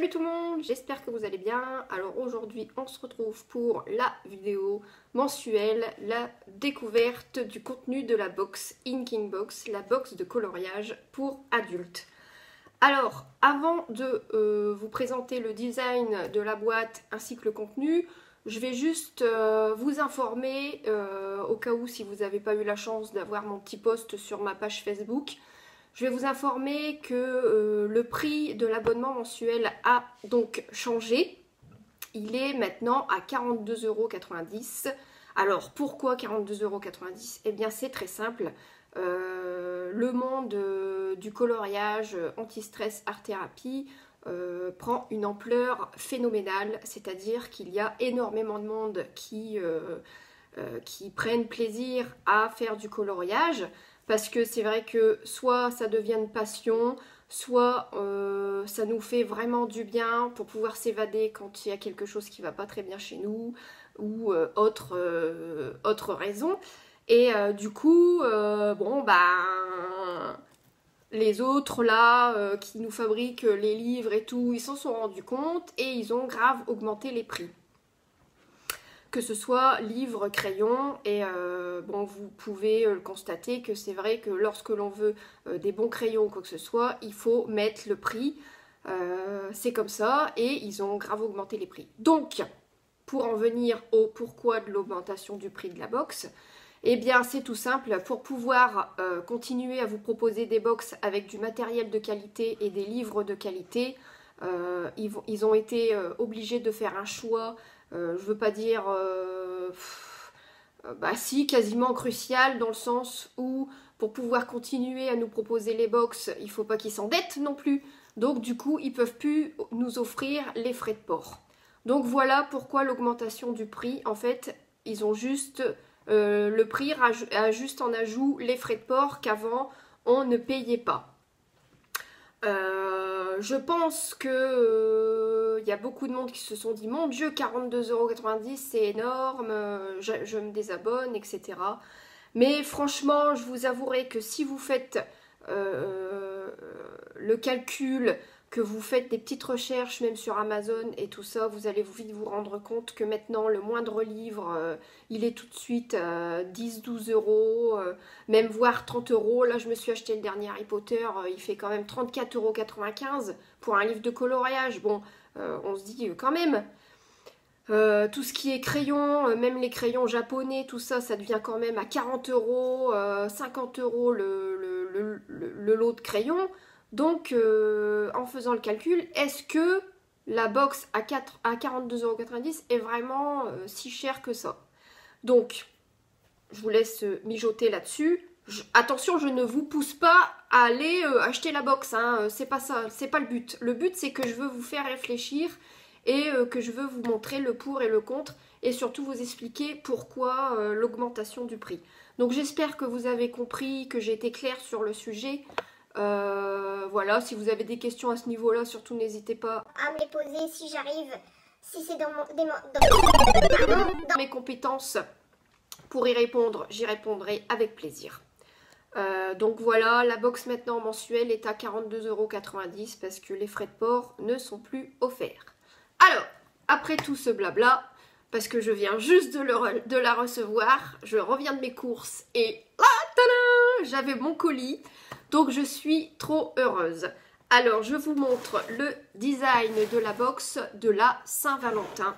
Salut tout le monde, j'espère que vous allez bien. Alors aujourd'hui on se retrouve pour la vidéo mensuelle, la découverte du contenu de la box Inking Box, la box de coloriage pour adultes. Alors avant de vous présenter le design de la boîte ainsi que le contenu, je vais juste vous informer, au cas où si vous n'avez pas eu la chance d'avoir mon petit post sur ma page Facebook. Je vais vous informer que le prix de l'abonnement mensuel a donc changé. Il est maintenant à 42,90 €. Alors pourquoi 42,90 €? Eh bien c'est très simple. Le monde du coloriage anti-stress art thérapie prend une ampleur phénoménale. C'est-à-dire qu'il y a énormément de monde qui prennent plaisir à faire du coloriage. Parce que c'est vrai que soit ça devient une passion, soit ça nous fait vraiment du bien pour pouvoir s'évader quand il y a quelque chose qui ne va pas très bien chez nous ou autre raison. Et du coup, bon ben, les autres là qui nous fabriquent les livres et tout, ils s'en sont rendus compte et ils ont grave augmenté les prix. Que ce soit livres, crayons, et bon, vous pouvez le constater que c'est vrai que lorsque l'on veut des bons crayons ou quoi que ce soit, il faut mettre le prix, c'est comme ça, et ils ont grave augmenté les prix. Donc, pour en venir au pourquoi de l'augmentation du prix de la box, eh bien c'est tout simple, pour pouvoir continuer à vous proposer des box avec du matériel de qualité et des livres de qualité, ils ont été obligés de faire un choix. Je veux pas dire, bah si, quasiment crucial, dans le sens où pour pouvoir continuer à nous proposer les box, il faut pas qu'ils s'endettent non plus. Donc du coup, ils peuvent plus nous offrir les frais de port. Donc voilà pourquoi l'augmentation du prix. En fait, ils ont juste, le prix a juste en ajout les frais de port qu'avant on ne payait pas. Je pense que y a beaucoup de monde qui se sont dit mon Dieu, 42,90 € c'est énorme, je me désabonne, etc. Mais franchement, je vous avouerai que si vous faites le calcul, que vous faites des petites recherches même sur Amazon et tout ça, vous allez vite vous rendre compte que maintenant le moindre livre, il est tout de suite 10-12 €, même voire 30 €. Là je me suis acheté le dernier Harry Potter, il fait quand même 34,95 € pour un livre de coloriage. Bon, on se dit quand même, tout ce qui est crayon, même les crayons japonais, tout ça, ça devient quand même à 40 €, 50 € le lot de crayons. Donc, en faisant le calcul, est-ce que la box à 42,90 € est vraiment si chère que ça? Donc, je vous laisse mijoter là-dessus. Attention, je ne vous pousse pas à aller acheter la box, hein, c'est pas ça, c'est pas le but. Le but, c'est que je veux vous faire réfléchir et que je veux vous montrer le pour et le contre et surtout vous expliquer pourquoi l'augmentation du prix. Donc, j'espère que vous avez compris, que j'ai été claire sur le sujet. Voilà, si vous avez des questions à ce niveau-là, surtout n'hésitez pas à me les poser si j'arrive, si c'est dans mes compétences pour y répondre, j'y répondrai avec plaisir. Donc voilà, la box maintenant mensuelle est à 42,90 € parce que les frais de port ne sont plus offerts. Alors, après tout ce blabla, parce que je viens juste de la recevoir, je reviens de mes courses et là, j'avais mon colis. Donc je suis trop heureuse. Alors je vous montre le design de la box de la Saint-Valentin.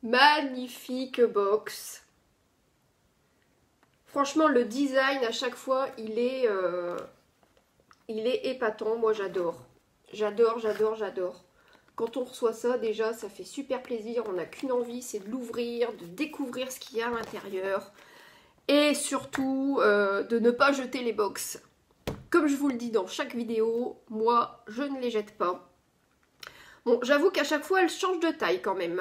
Magnifique box. Franchement le design à chaque fois il est épatant. Moi j'adore. J'adore, j'adore, j'adore. Quand on reçoit ça déjà ça fait super plaisir. On n'a qu'une envie, c'est de l'ouvrir, de découvrir ce qu'il y a à l'intérieur. Et surtout, de ne pas jeter les box. Comme je vous le dis dans chaque vidéo, moi, je ne les jette pas. Bon, j'avoue qu'à chaque fois, elles changent de taille quand même.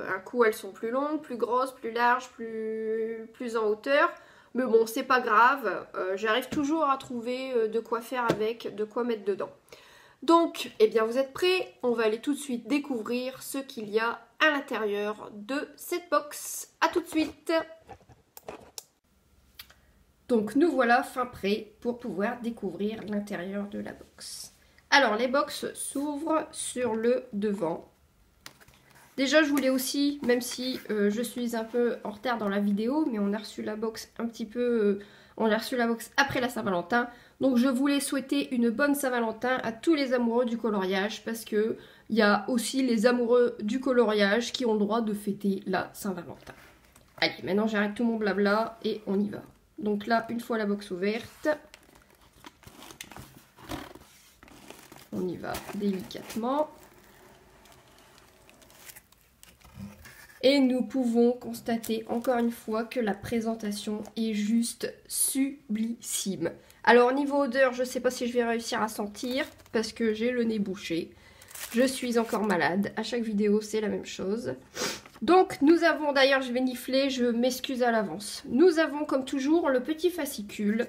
Un coup, elles sont plus longues, plus grosses, plus larges, plus en hauteur. Mais bon, c'est pas grave. J'arrive toujours à trouver de quoi faire avec, de quoi mettre dedans. Donc, eh bien, vous êtes prêts? On va aller tout de suite découvrir ce qu'il y a à l'intérieur de cette box. A tout de suite! Donc nous voilà fin prêts pour pouvoir découvrir l'intérieur de la box. Alors, les box s'ouvrent sur le devant. Déjà, je voulais aussi, même si je suis un peu en retard dans la vidéo, mais on a reçu la box un petit peu... on a reçu la box après la Saint-Valentin. Donc, je voulais souhaiter une bonne Saint-Valentin à tous les amoureux du coloriage, parce que il y a aussi les amoureux du coloriage qui ont le droit de fêter la Saint-Valentin. Allez, maintenant, j'arrête tout mon blabla et on y va. Donc là, une fois la box ouverte, on y va délicatement. Et nous pouvons constater encore une fois que la présentation est juste sublissime. Alors niveau odeur, je ne sais pas si je vais réussir à sentir parce que j'ai le nez bouché. Je suis encore malade. À chaque vidéo, c'est la même chose. Donc nous avons, d'ailleurs je vais nifler, je m'excuse à l'avance. Nous avons comme toujours le petit fascicule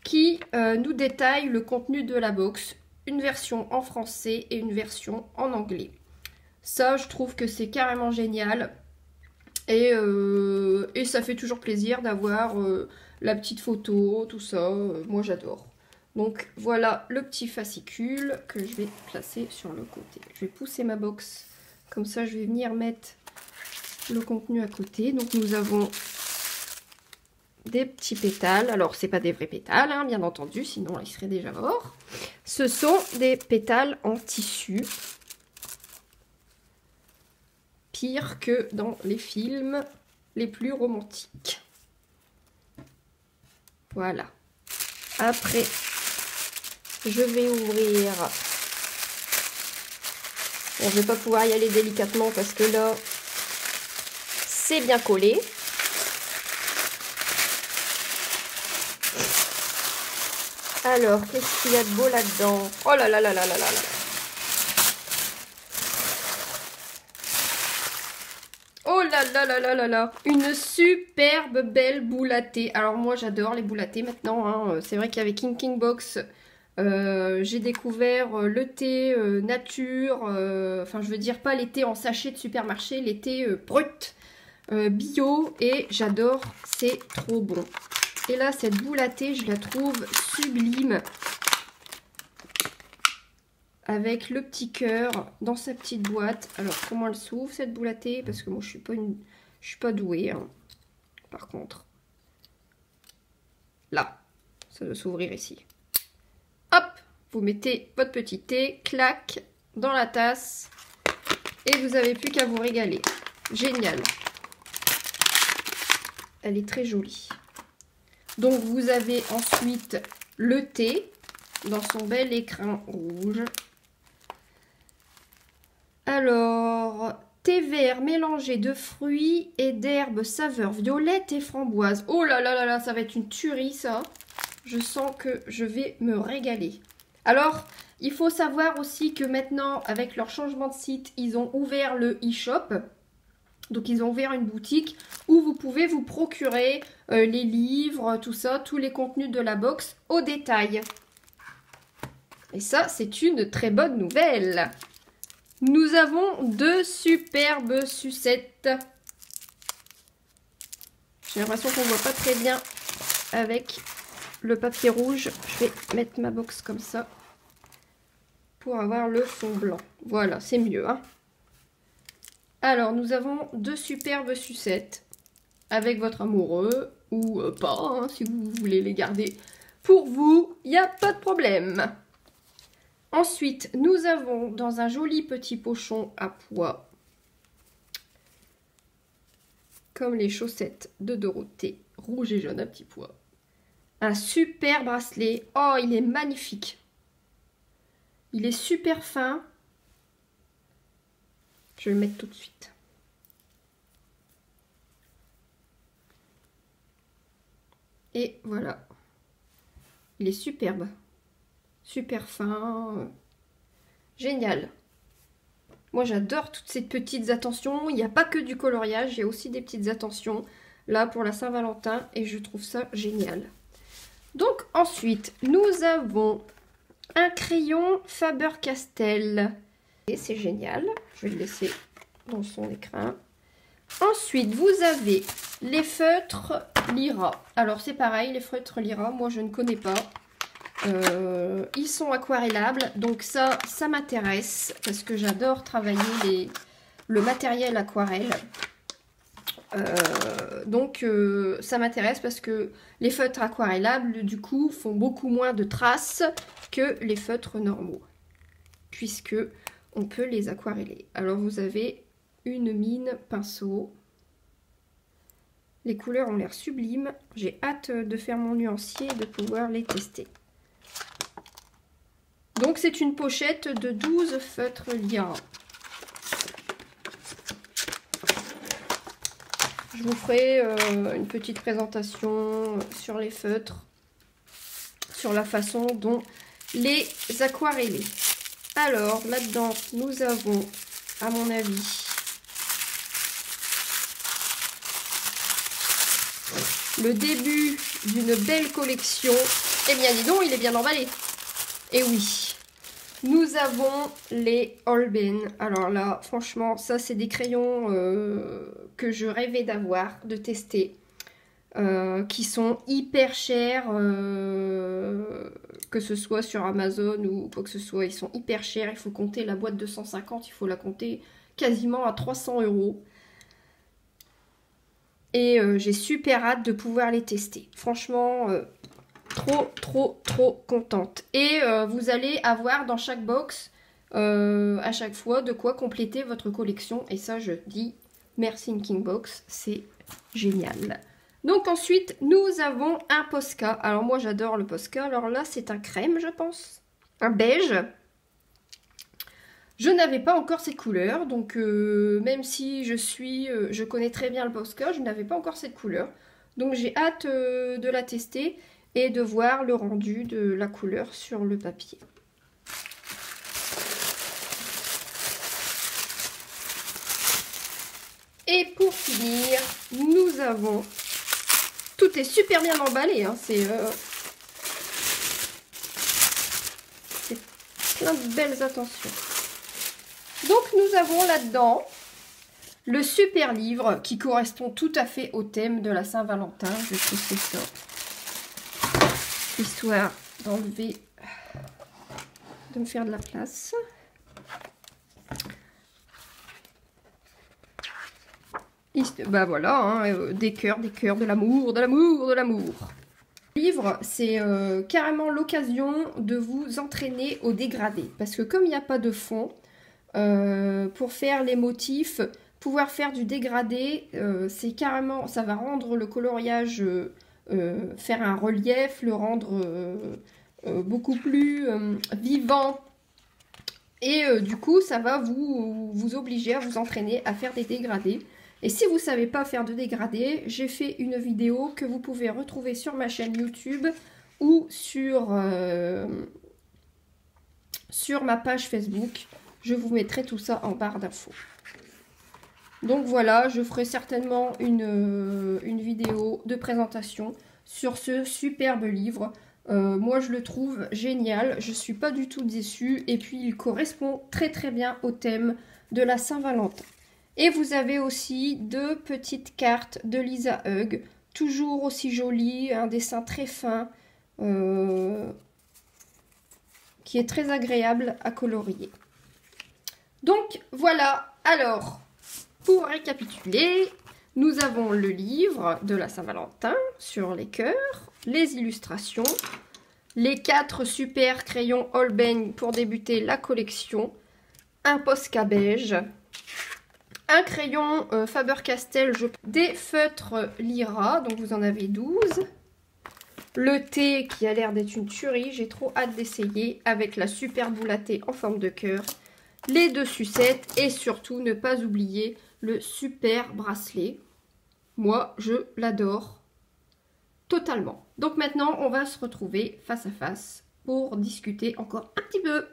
qui nous détaille le contenu de la box. Une version en français et une version en anglais. Ça, je trouve que c'est carrément génial. Et ça fait toujours plaisir d'avoir la petite photo, tout ça. Moi, j'adore. Donc, voilà le petit fascicule que je vais placer sur le côté. Je vais pousser ma box. Comme ça, je vais venir mettre le contenu à côté. Donc, nous avons des petits pétales. Alors, c'est pas des vrais pétales, hein, bien entendu, sinon ils seraient déjà morts. Ce sont des pétales en tissu. Pire que dans les films les plus romantiques. Voilà. Après, je vais ouvrir. Bon, je vais pas pouvoir y aller délicatement parce que là, c'est bien collé. Alors, qu'est-ce qu'il y a de beau là-dedans? Oh là là là là là là là. Oh là là là là là là. Une superbe belle boule à thé. Alors moi j'adore les boules à thé maintenant. Hein. C'est vrai qu'avec Inking Box, j'ai découvert le thé nature. Enfin je veux dire pas les thés en sachet de supermarché, les thés bruts, bio. Et j'adore, c'est trop bon. Et là cette boule à thé je la trouve sublime. Avec le petit cœur dans sa petite boîte. Alors comment elle s'ouvre cette boule à thé? Parce que moi je suis pas douée. Hein. Par contre. Là. Ça doit s'ouvrir ici. Hop. Vous mettez votre petit thé. Clac. Dans la tasse. Et vous n'avez plus qu'à vous régaler. Génial. Elle est très jolie. Donc vous avez ensuite le thé. Dans son bel écrin rouge. Alors, thé vert mélangé de fruits et d'herbes saveur violette et framboise. Oh là là là là, ça va être une tuerie ça. Je sens que je vais me régaler. Alors, il faut savoir aussi que maintenant, avec leur changement de site, ils ont ouvert le e-shop. Donc, ils ont ouvert une boutique où vous pouvez vous procurer les livres, tout ça, tous les contenus de la box au détail. Et ça, c'est une très bonne nouvelle. Nous avons deux superbes sucettes. J'ai l'impression qu'on ne voit pas très bien avec le papier rouge. Je vais mettre ma box comme ça pour avoir le fond blanc. Voilà, c'est mieux. Hein. Alors, nous avons deux superbes sucettes avec votre amoureux ou pas, hein, si vous voulez les garder pour vous, il n'y a pas de problème. Ensuite, nous avons dans un joli petit pochon à pois, comme les chaussettes de Dorothée, rouge et jaune à petits pois, un super bracelet. Oh, il est magnifique. Il est super fin. Je vais le mettre tout de suite. Et voilà. Il est superbe. Super fin. Génial. Moi, j'adore toutes ces petites attentions. Il n'y a pas que du coloriage, il y a aussi des petites attentions là pour la Saint-Valentin et je trouve ça génial. Donc ensuite, nous avons un crayon Faber-Castell. Et c'est génial. Je vais le laisser dans son écrin. Ensuite, vous avez les feutres Lyra. Alors, c'est pareil, les feutres Lyra, moi, je ne connais pas. Ils sont aquarellables, donc ça m'intéresse parce que j'adore travailler le matériel aquarelle. Donc ça m'intéresse parce que les feutres aquarellables du coup font beaucoup moins de traces que les feutres normaux, puisque on peut les aquareller. Alors vous avez une mine pinceau. Les couleurs ont l'air sublimes. J'ai hâte de faire mon nuancier et de pouvoir les tester. Donc c'est une pochette de 12 feutres Lyra. Je vous ferai une petite présentation sur les feutres, sur la façon dont les aquareller. Alors là-dedans, nous avons, à mon avis, le début d'une belle collection. Eh bien dis donc, il est bien emballé. Et oui, nous avons les Holbein. Alors là, franchement, ça c'est des crayons que je rêvais d'avoir, de tester. Qui sont hyper chers, que ce soit sur Amazon ou quoi que ce soit. Ils sont hyper chers, il faut compter la boîte de 150, il faut la compter quasiment à 300 €. Et j'ai super hâte de pouvoir les tester. Franchement, trop contente. Et vous allez avoir dans chaque box, à chaque fois, de quoi compléter votre collection. Et ça, je dis merci Inking Box, c'est génial. Donc ensuite, nous avons un Posca. Alors moi, j'adore le Posca. Alors là, c'est un crème, je pense. Un beige. Je n'avais pas encore cette couleur, donc même si je connais très bien le Posca, je n'avais pas encore cette couleur. Donc j'ai hâte de la tester et de voir le rendu de la couleur sur le papier. Et pour finir, nous avons... Tout est super bien emballé, hein. C'est plein de belles attentions. Donc nous avons là-dedans le super livre qui correspond tout à fait au thème de la Saint-Valentin. Je vais pousser ça, histoire d'enlever, de me faire de la place. Bah voilà, hein, des cœurs, de l'amour, de l'amour, de l'amour. Le livre, c'est carrément l'occasion de vous entraîner au dégradé. Parce que comme il n'y a pas de fond, pour faire les motifs, pouvoir faire du dégradé, c'est carrément, ça va rendre le coloriage, faire un relief, le rendre beaucoup plus vivant. Et du coup, ça va vous obliger à vous entraîner à faire des dégradés. Et si vous ne savez pas faire de dégradés, j'ai fait une vidéo que vous pouvez retrouver sur ma chaîne YouTube ou sur ma page Facebook. Je vous mettrai tout ça en barre d'infos. Donc voilà, je ferai certainement une vidéo de présentation sur ce superbe livre. Moi, je le trouve génial. Je ne suis pas du tout déçue. Et puis, il correspond très bien au thème de la Saint-Valentin. Et vous avez aussi deux petites cartes de Lisa Hug. Toujours aussi jolies. Un dessin très fin. Qui est très agréable à colorier. Donc, voilà. Alors, pour récapituler, nous avons le livre de la Saint-Valentin sur les cœurs, les illustrations, les 4 super crayons Holbein pour débuter la collection, un Posca beige, un crayon Faber-Castell, des feutres Lyra, donc vous en avez 12, le thé qui a l'air d'être une tuerie, j'ai trop hâte d'essayer, avec la super boule à thé en forme de cœur, les 2 sucettes et surtout ne pas oublier le super bracelet. Moi, je l'adore totalement. Donc maintenant, on va se retrouver face à face pour discuter encore un petit peu.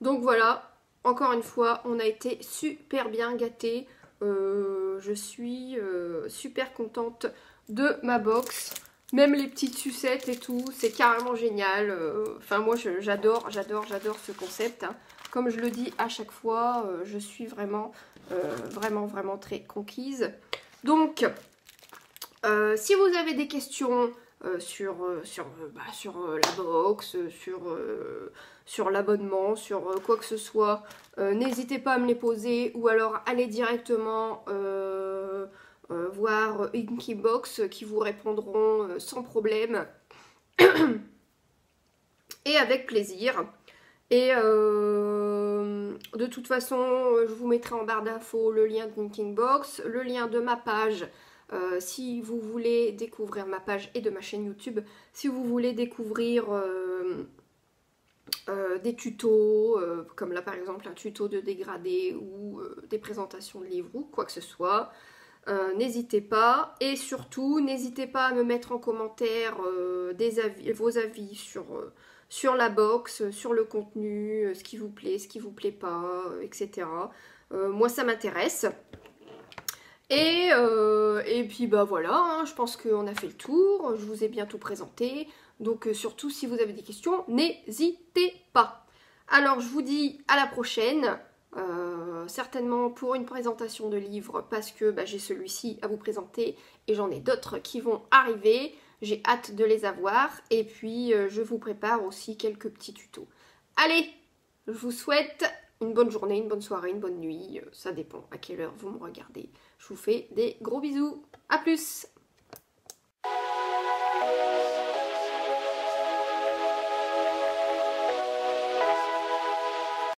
Donc voilà, encore une fois, on a été super bien gâtés. Je suis super contente de ma box. Même les petites sucettes et tout, c'est carrément génial. Enfin, moi, j'adore ce concept, hein. Comme je le dis à chaque fois, je suis vraiment très conquise. Donc, si vous avez des questions, sur la box, sur l'abonnement, sur quoi que ce soit. N'hésitez pas à me les poser ou alors allez directement voir Inkybox qui vous répondront sans problème et avec plaisir. Et de toute façon, je vous mettrai en barre d'infos le lien de Inkybox, le lien de ma page. Si vous voulez découvrir ma page et de ma chaîne YouTube, si vous voulez découvrir des tutos, comme là par exemple un tuto de dégradé ou des présentations de livres ou quoi que ce soit, n'hésitez pas. Et surtout, n'hésitez pas à me mettre en commentaire vos avis sur la box, sur le contenu, ce qui vous plaît, ce qui vous plaît pas, etc. Moi ça m'intéresse. Et puis bah voilà, hein, je pense qu'on a fait le tour, je vous ai bien tout présenté. Donc surtout si vous avez des questions, n'hésitez pas. Alors je vous dis à la prochaine, certainement pour une présentation de livre parce que bah, j'ai celui-ci à vous présenter et j'en ai d'autres qui vont arriver. J'ai hâte de les avoir et puis je vous prépare aussi quelques petits tutos. Allez, je vous souhaite une bonne journée, une bonne soirée, une bonne nuit, ça dépend à quelle heure vous me regardez. Je vous fais des gros bisous, à plus!